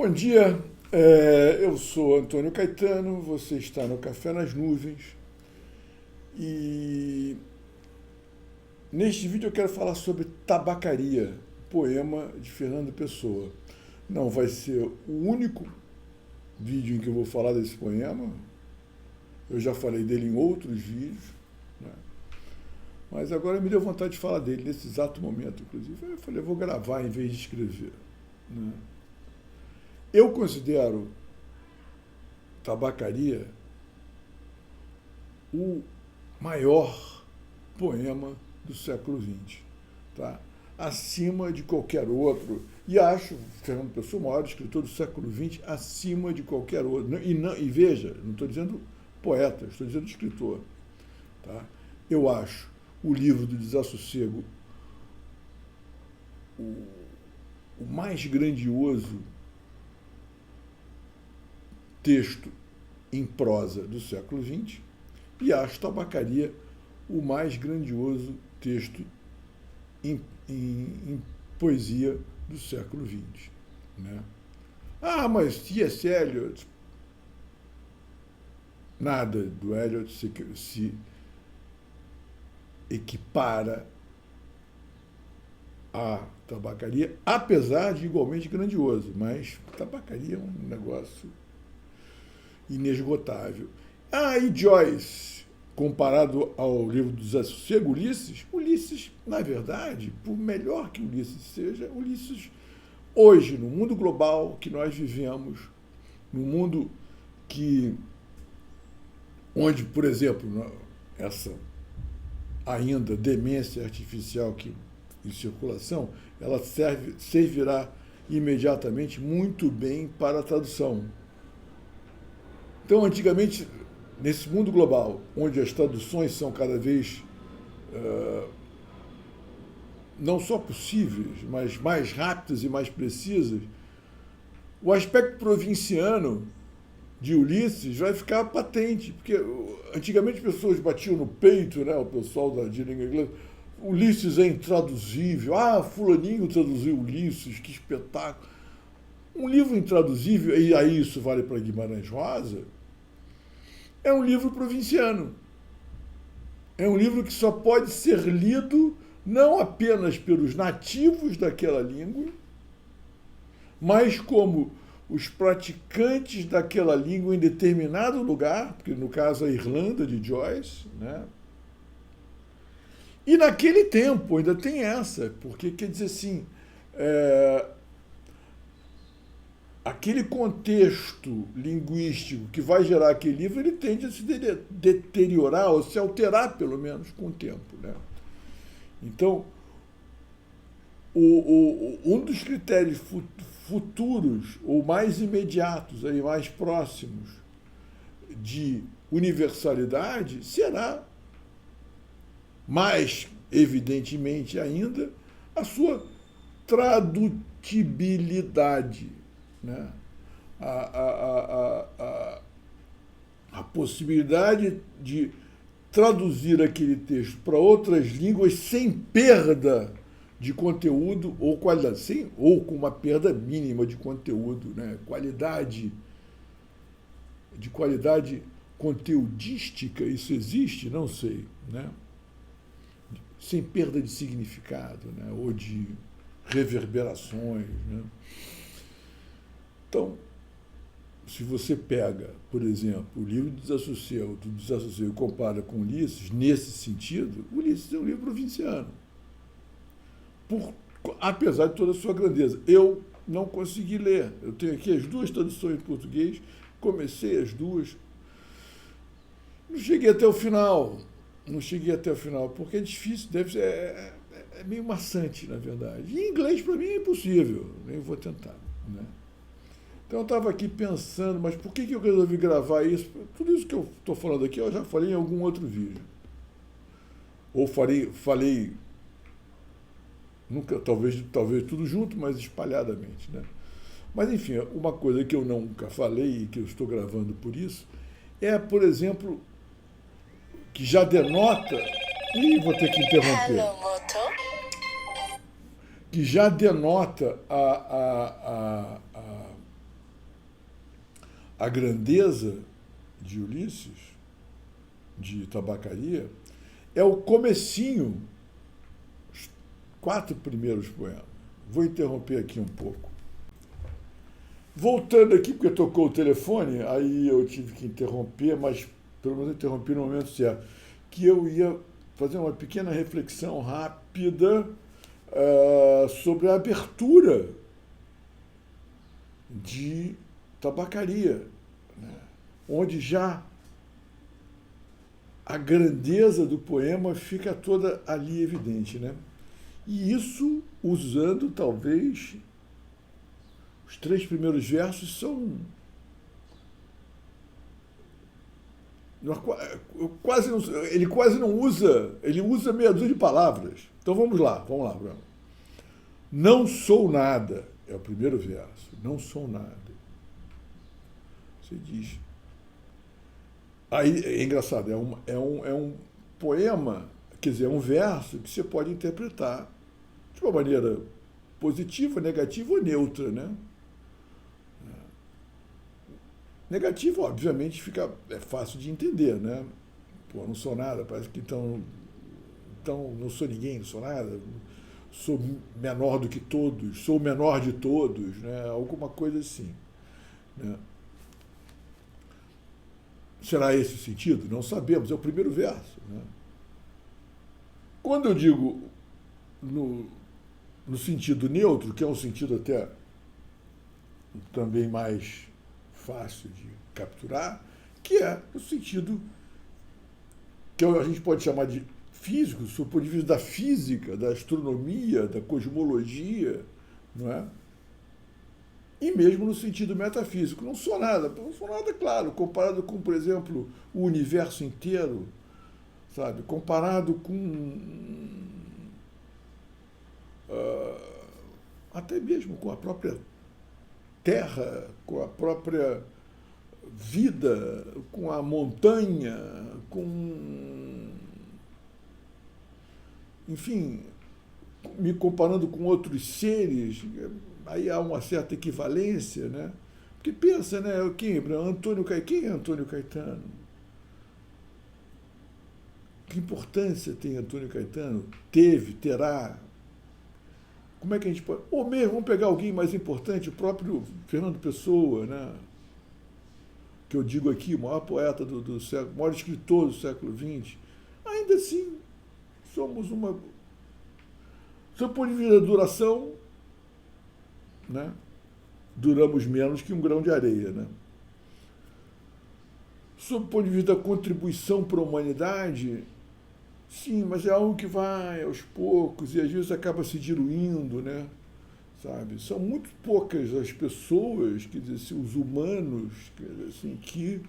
Bom dia, eu sou Antônio Caetano, você está no Café nas Nuvens e neste vídeo eu quero falar sobre Tabacaria, poema de Fernando Pessoa. Não vai ser o único vídeo em que eu vou falar desse poema, eu já falei dele em outros vídeos, né? Mas agora me deu vontade de falar dele nesse exato momento, inclusive. Eu falei, eu vou gravar em vez de escrever, né? Eu considero Tabacaria o maior poema do século XX, tá? Acima de qualquer outro. E acho Fernando Pessoa o maior escritor do século XX, acima de qualquer outro. E veja, não estou dizendo poeta, estou dizendo escritor. Tá? Eu acho o livro do Desassossego o mais grandioso texto em prosa do século XX e acho Tabacaria o mais grandioso texto em poesia do século XX. Né? Ah, mas T.S. Eliot, nada do Eliot se equipara a Tabacaria, apesar de igualmente grandioso, mas Tabacaria é um negócio inesgotável. Ah, e Joyce, comparado ao livro do Desassossego, Ulisses, na verdade, por melhor que Ulisses seja, Ulisses, hoje, no mundo global que nós vivemos, no mundo onde, por exemplo, essa ainda demência artificial em circulação, ela servirá imediatamente muito bem para a tradução. Então, antigamente, nesse mundo global, onde as traduções são cada vez não só possíveis, mas mais rápidas e mais precisas, o aspecto provinciano de Ulisses vai ficar patente, porque antigamente as pessoas batiam no peito, né, o pessoal de língua inglesa, Ulisses é intraduzível, fulaninho traduziu Ulisses, que espetáculo. Um livro intraduzível, e aí isso vale para Guimarães Rosa, é um livro provinciano. É um livro que só pode ser lido não apenas pelos nativos daquela língua, mas como os praticantes daquela língua em determinado lugar, porque no caso a Irlanda de Joyce, né? E naquele tempo ainda tem essa, porque quer dizer assim, aquele contexto linguístico que vai gerar aquele livro, ele tende a se deteriorar, ou se alterar, pelo menos, com o tempo. Né? Então, um dos critérios futuros, ou mais imediatos, aí, mais próximos de universalidade, será, mais evidentemente ainda, a sua tradutibilidade. Né? A possibilidade de traduzir aquele texto para outras línguas sem perda de conteúdo ou qualidade, ou com uma perda mínima de conteúdo, né? De qualidade conteudística, isso existe? Não sei. Né? Sem perda de significado, né? Ou de reverberações. Né? Então, se você pega, por exemplo, o livro do Desassossego e compara com Ulisses, nesse sentido, Ulisses é um livro provinciano. Apesar de toda a sua grandeza. Eu não consegui ler. Eu tenho aqui as duas traduções em português, comecei as duas. Não cheguei até o final, porque é difícil, é meio maçante, na verdade. Em inglês, para mim, é impossível, nem vou tentar. Né? Então, eu estava aqui pensando, mas por que eu resolvi gravar isso? Tudo isso que eu estou falando aqui, eu já falei em algum outro vídeo. Ou falei nunca, talvez tudo junto, mas espalhadamente. Né? Mas, enfim, uma coisa que eu nunca falei e que eu estou gravando por isso é, por exemplo, que já denota... Ih, vou ter que interromper. Hello, Moto. Que já denota a grandeza de Ulisses, de Tabacaria, é o comecinho, os 4 primeiros poemas. Vou interromper aqui um pouco. Voltando aqui, porque tocou o telefone, aí eu tive que interromper, mas pelo menos interrompi no momento certo, que eu ia fazer uma pequena reflexão rápida sobre a abertura de Tabacaria, né? Onde já a grandeza do poema fica toda ali evidente, né? E isso usando, talvez, os 3 primeiros versos são... Ele quase não usa, ele usa meia dúzia de palavras. Então vamos lá, Bruno. Não sou nada, é o primeiro verso. Não sou nada. Você diz. Aí é engraçado, é um poema, quer dizer, é um verso que você pode interpretar de uma maneira positiva, negativa ou neutra, né? Negativo, obviamente, é fácil de entender, né? Pô, não sou nada, parece que então não sou ninguém, não sou nada, sou menor do que todos, sou o menor de todos, né? Alguma coisa assim, né? Será esse o sentido? Não sabemos, é o primeiro verso, né? Quando eu digo no sentido neutro, que é um sentido até também mais fácil de capturar, que é o sentido que a gente pode chamar de físico, do ponto de vista da física, da astronomia, da cosmologia, não é? E mesmo no sentido metafísico. Não sou nada, claro, comparado com, por exemplo, o universo inteiro, sabe? Comparado com até mesmo com a própria Terra, com a própria vida, com a montanha, enfim, me comparando com outros seres, aí há uma certa equivalência, né? Porque pensa, né? Quem é Antônio Caetano? Que importância tem Antônio Caetano? Teve, terá. Como é que a gente pode... Ou mesmo, vamos pegar alguém mais importante, o próprio Fernando Pessoa, né? Que eu digo aqui, o maior poeta do século, o maior escritor do século XX. Ainda assim, somos uma... Sob o ponto de vista da duração, né? Duramos menos que um grão de areia, né? Sob o ponto de vista da contribuição para a humanidade, sim, mas é algo que vai aos poucos e às vezes acaba se diluindo, né? Sabe? São muito poucas as pessoas, quer dizer, assim, os humanos, quer dizer, assim, que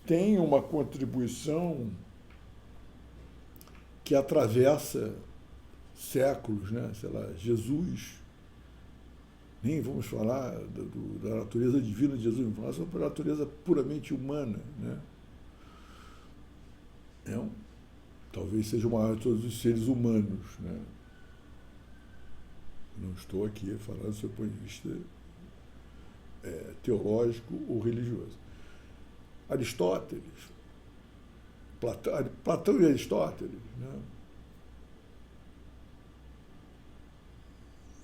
têm uma contribuição que atravessa séculos, né? Sei lá, Jesus, nem vamos falar da natureza divina de Jesus, vamos falar sobre a natureza puramente humana, né? Talvez seja o maior de todos os seres humanos, né? Não estou aqui falando do seu ponto de vista teológico ou religioso. Aristóteles, Platão e Aristóteles, né?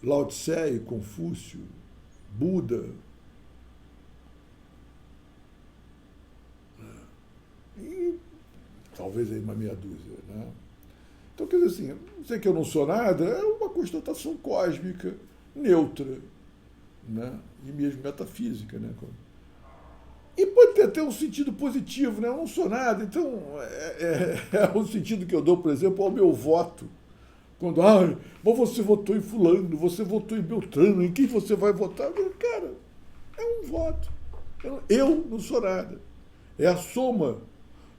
Lao Tse e Confúcio, Buda, e talvez aí uma meia dúzia, né? Então, quer dizer assim, dizer que eu não sou nada é uma constatação cósmica, neutra, né? E mesmo metafísica, né? E pode ter até um sentido positivo, né? Eu não sou nada, então é o sentido que eu dou, por exemplo, ao meu voto. Quando, mas você votou em fulano, você votou em Beltrano, em quem você vai votar? Cara, é um voto. Eu não sou nada. É a soma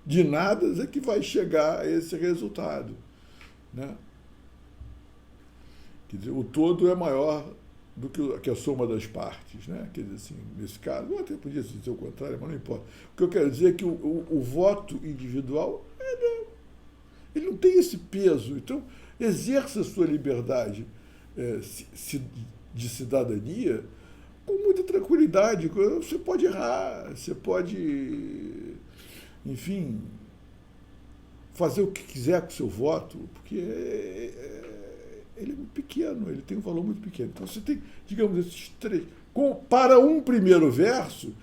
de nadas é que vai chegar a esse resultado, né? Quer dizer, o todo é maior do que a soma das partes, né? Quer dizer, assim, nesse caso, eu até podia dizer o contrário, mas não importa. O que eu quero dizer é que o voto individual, ele não tem esse peso. Então, exerça a sua liberdade de cidadania com muita tranquilidade. Você pode errar, você pode, enfim, fazer o que quiser com o seu voto, porque ele é pequeno, ele tem um valor muito pequeno. Então você tem, digamos, esses três. Para um primeiro verso,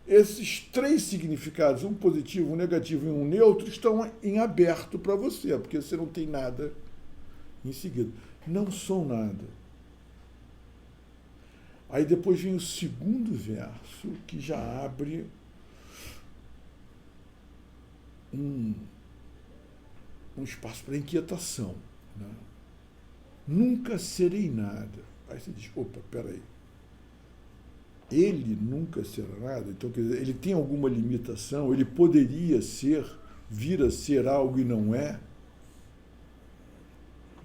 esses três significados, um positivo, um negativo e um neutro, estão em aberto para você, porque você não tem nada em seguida. Não sou nada. Aí depois vem o segundo verso, que já abre um espaço para inquietação. Né? Nunca serei nada. Aí você diz, opa, peraí. Ele nunca será nada? Então, quer dizer, ele tem alguma limitação? Ele poderia ser, vir a ser algo e não é?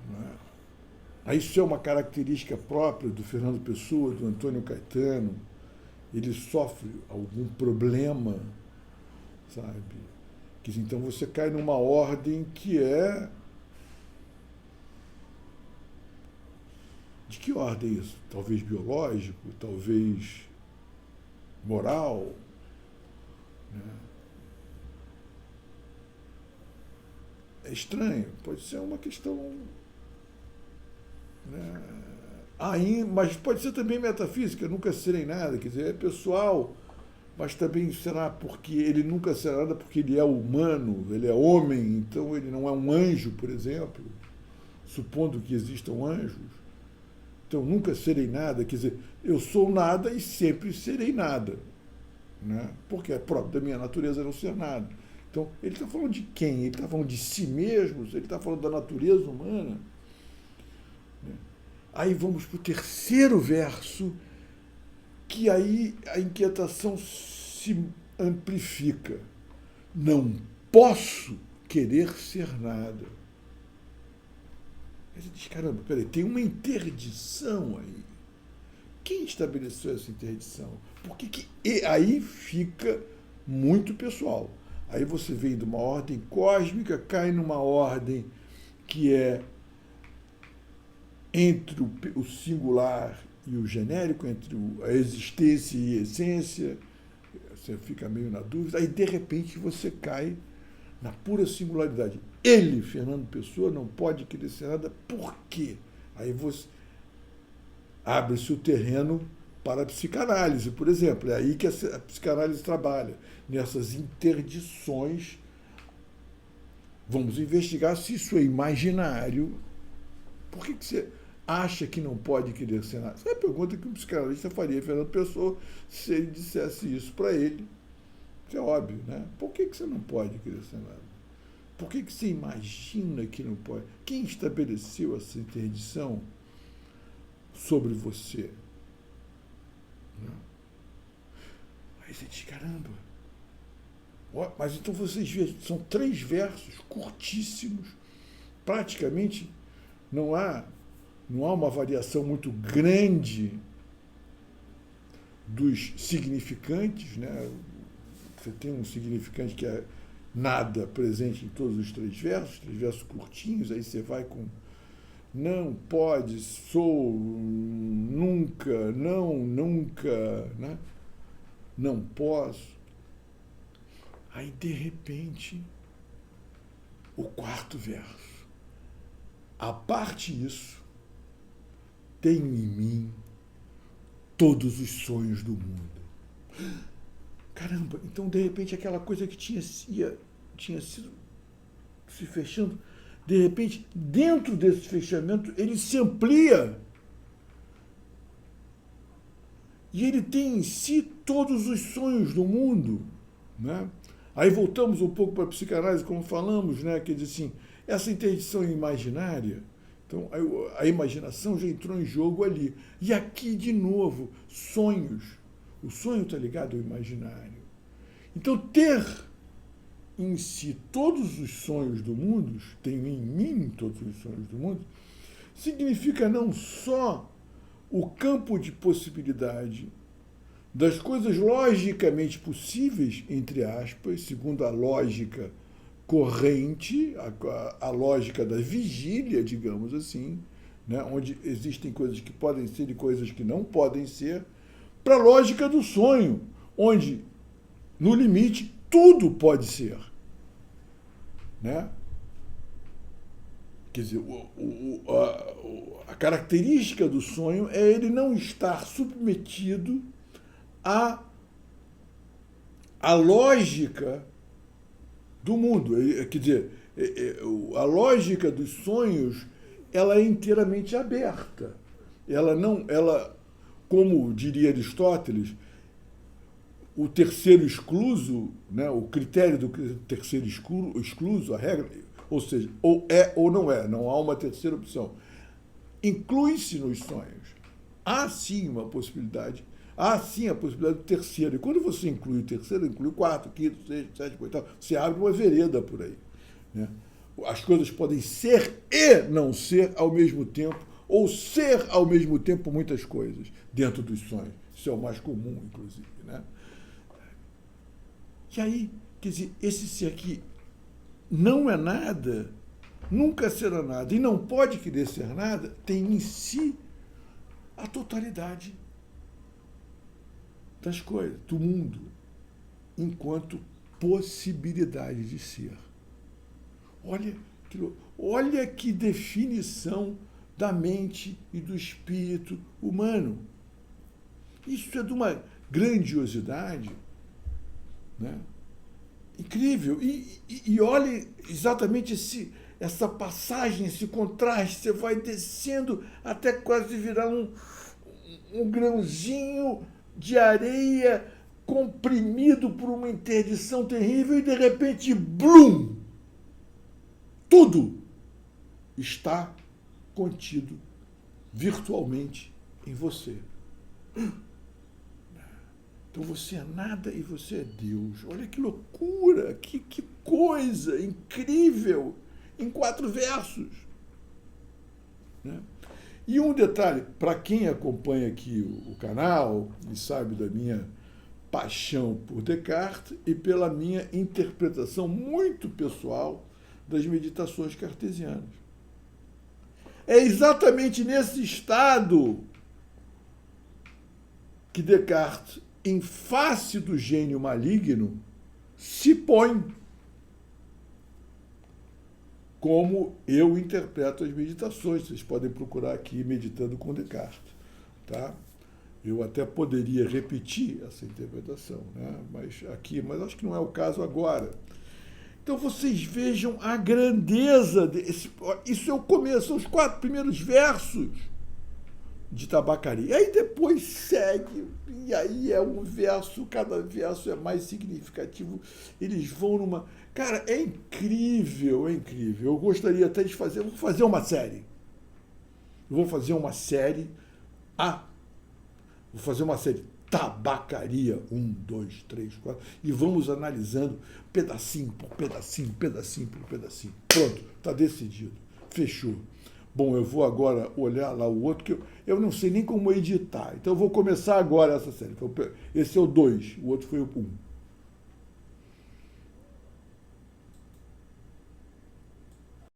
Não é? Aí isso é uma característica própria do Fernando Pessoa, do Antônio Caetano. Ele sofre algum problema, sabe? Então você cai numa ordem que é... De que ordem é isso? Talvez biológico, talvez moral. Né? É estranho, pode ser uma questão... Né? Mas pode ser também metafísica, nunca serei nada, quer dizer, é pessoal, mas também será porque ele nunca será nada porque ele é humano, ele é homem, então ele não é um anjo, por exemplo, supondo que existam anjos. Então, nunca serei nada, quer dizer, eu sou nada e sempre serei nada, né? Porque é próprio da minha natureza não ser nada. Então, ele está falando de quem? Ele está falando de si mesmo? Ele está falando da natureza humana? Aí vamos para o terceiro verso, que aí a inquietação se amplifica. Não posso querer ser nada. Aí você diz, caramba, peraí, tem uma interdição aí. Quem estabeleceu essa interdição? E aí fica muito pessoal. Aí você vem de uma ordem cósmica, cai numa ordem que é entre o singular e o genérico, entre a existência e a essência, você fica meio na dúvida, aí de repente você cai na pura singularidade. Ele, Fernando Pessoa, não pode querer ser nada, por quê? Aí você abre-se o terreno para a psicanálise, por exemplo. É aí que a psicanálise trabalha, nessas interdições. Vamos investigar se isso é imaginário. Por que você acha que não pode querer ser nada? Essa é a pergunta que um psicanalista faria a Fernando Pessoa se ele dissesse isso para ele. Isso é óbvio, né? Por que você não pode querer ser nada? Por que você imagina que não pode? Quem estabeleceu essa interdição sobre você? Aí você diz, caramba. Mas então vocês vejam, são 3 versos curtíssimos, praticamente não há uma variação muito grande dos significantes, né? Você tem um significante que é nada presente em todos os 3 versos curtinhos, aí você vai com não, pode, sou, nunca, não, nunca, né? Não posso. Aí, de repente, o 4º verso. A parte isso, tenho em mim todos os sonhos do mundo. Caramba, então, de repente, aquela coisa que tinha sido se fechando, de repente, dentro desse fechamento, ele se amplia. E ele tem em si todos os sonhos do mundo. Né? Aí voltamos um pouco para a psicanálise, como falamos, né? Quer dizer assim, essa interdição imaginária, então a imaginação já entrou em jogo ali. E aqui, de novo, sonhos. O sonho está ligado ao imaginário. Então, ter em si todos os sonhos do mundo, tenho em mim todos os sonhos do mundo, significa não só o campo de possibilidade das coisas logicamente possíveis, entre aspas, segundo a lógica corrente, a lógica da vigília, digamos assim, né, onde existem coisas que podem ser e coisas que não podem ser, para a lógica do sonho, onde, no limite, tudo pode ser. Né? Quer dizer, a característica do sonho é ele não estar submetido à lógica do mundo. Quer dizer, a lógica dos sonhos ela é inteiramente aberta. Ela, como diria Aristóteles, o terceiro excluso, né, o critério do terceiro excluso, a regra, ou seja, ou é ou não é, não há uma terceira opção. Inclui-se nos sonhos. Há sim uma possibilidade, há sim a possibilidade do terceiro. E quando você inclui o terceiro, inclui o quarto, quinto, sexto, sétimo, oitavo, você abre uma vereda por aí. Né? As coisas podem ser e não ser ao mesmo tempo, ou ser ao mesmo tempo muitas coisas dentro dos sonhos. Isso é o mais comum, inclusive. Né? E aí, quer dizer, esse ser aqui não é nada, nunca será nada, e não pode querer ser nada, tem em si a totalidade das coisas, do mundo, enquanto possibilidade de ser. Olha que definição da mente e do espírito humano. Isso é de uma grandiosidade, né? Incrível. E olhe exatamente essa passagem, esse contraste. Você vai descendo até quase virar um grãozinho de areia comprimido por uma interdição terrível e, de repente, blum! Tudo está contido virtualmente em você. Então você é nada e você é Deus. Olha que loucura, que coisa incrível, em 4 versos. Né? E um detalhe, para quem acompanha aqui o canal e sabe da minha paixão por Descartes e pela minha interpretação muito pessoal das meditações cartesianas. É exatamente nesse estado que Descartes, em face do gênio maligno, se põe, como eu interpreto as meditações. Vocês podem procurar aqui Meditando com Descartes. Tá? Eu até poderia repetir essa interpretação, né? mas acho que não é o caso agora. Então vocês vejam a grandeza desse. Isso é o começo, são os 4 primeiros versos de Tabacaria. Aí depois segue, e aí é um verso, cada verso é mais significativo. Eles vão numa. Cara, é incrível, é incrível. Eu gostaria até de fazer. Vou fazer uma série. Vou fazer uma série. Vou fazer uma série Tabacaria 1, 2, 3, 4. E vamos analisando pedacinho por pedacinho, pedacinho por pedacinho. Pronto, está decidido. Fechou. Bom, eu vou agora olhar lá o outro, que eu não sei nem como editar. Então eu vou começar agora essa série. Esse é o 2, o outro foi o 1.